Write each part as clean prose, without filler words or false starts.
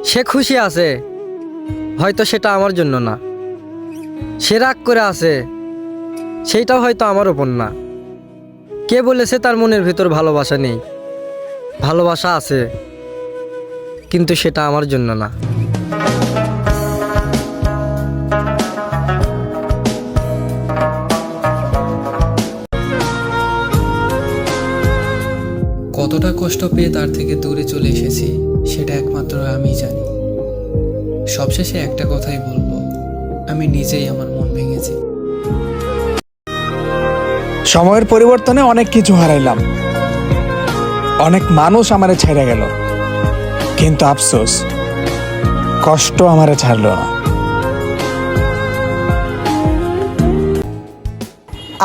সে খুশি আছে, হয়তো সেটা আমার জন্য না। সে রাগ করে আছে, সেইটাও হয়তো আমার ওপর না। কে বলেছে তার মনের ভিতর ভালোবাসা নেই? ভালোবাসা আছে, কিন্তু সেটা আমার জন্য না। কতটা কষ্ট পেয়ে তার থেকে দূরে চলে এসেছি সেটা একমাত্র আমিই জানি। সবশেষে একটা কথাই বলবো, আমি নিজেই আমার মন ভেঙেছি। সময়ের পরিবর্তনে অনেক কিছু হারাইলাম, অনেক মানুষ আমারে ছেড়ে গেল, কিন্তু আফসোস কষ্ট আমারে ছাড়লো না।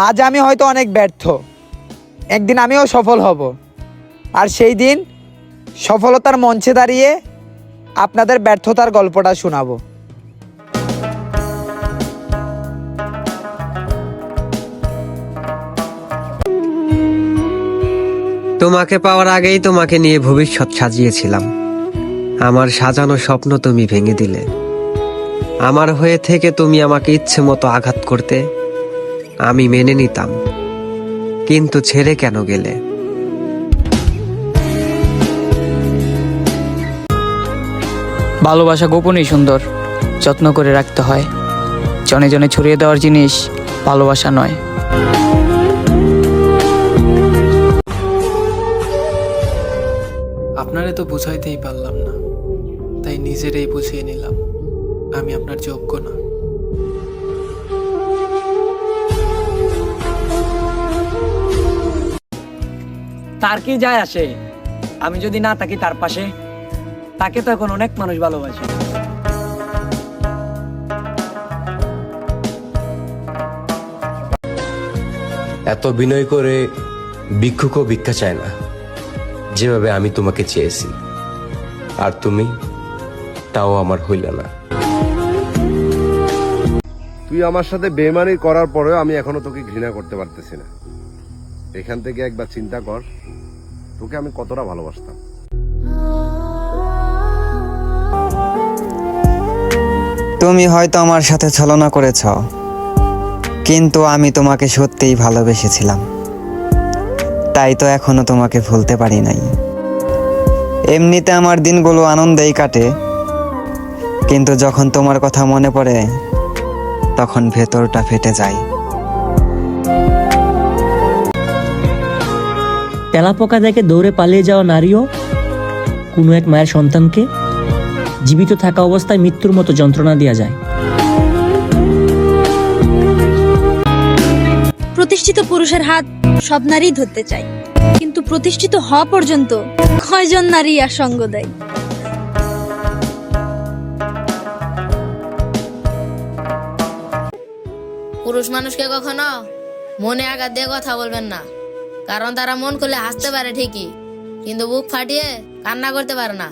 আজ আমি হয়তো অনেক ব্যর্থ, একদিন আমিও সফল হব। আর সেই দিন সফলতার মঞ্চে দাঁড়িয়ে আপনাদের ব্যর্থতার গল্পটা শোনাবো। তোমাকে পাওয়ার আগেই তোমাকে নিয়ে ভবিষ্যৎ সাজিয়েছিলাম। আমার সাজানো স্বপ্ন তুমি ভেঙে দিলে। আমার হয়ে থেকে তুমি আমাকে ইচ্ছে মতো আঘাত করতে, আমি মেনে নিতাম, কিন্তু ছেড়ে কেন গেলে? ভালোবাসা গোপনেই সুন্দর, যত্ন করে রাখতে হয়। জনে জনে ছড়িয়ে দেওয়ার জিনিস ভালোবাসা নয়। আপনারে তো বুঝাইতেই পারলাম না, তাই নিজেরাই বুঝিয়ে নিলাম আমি আপনার যোগ্য না। তার কি যায় আসে আমি যদি না থাকি তার পাশে? তাকে তো এখন অনেক মানুষ ভালোবাসে। এত বিনয় করে ভিক্ষুকও ভিক্ষা চায় না, যেভাবে আমি তোমাকে চেয়েছি। আর তুমি তাও আমার হইল না। তুই আমার সাথে বেইমানি করার পরেও আমি এখনো তোকে ঘৃণা করতে পারতেছি না। এখান থেকে একবার চিন্তা কর, তোকে আমি কতটা ভালোবাসতাম। তুমি হয়তো আমার সাথে ছলনা করেছ, কিন্তু আমি তোমাকে সত্যিই ভালোবেসেছিলাম। তাই তো এখনো তোমাকে ভুলতে পারি নাই। এমনিতে আমার দিনগুলো আনন্দেই কাটে, কিন্তু যখন তোমার কথা মনে পড়ে তখন ভেতরটা ফেটে যায়। তেলাপোকা দেখে দৌড়ে পালিয়ে যাওয়া নারীও কোনো এক মায়ের সন্তানকে জীবিত থাকা অবস্থায় মৃত্যুর মতো যন্ত্রণা দেওয়া যায়। প্রতিষ্ঠিত পুরুষের হাত সব নারী ধরতে চায়, কিন্তু প্রতিষ্ঠিত হওয়া পর্যন্ত কয়জন নারী আর সঙ্গ দেয়? পুরুষ মানুষকে কখনো মনে আঘাত দিয়ে কথা বলবেন না, কারণ তারা মন খুলে হাসতে পারে ঠিকই, কিন্তু বুক ফাটিয়ে কান্না করতে পারে না।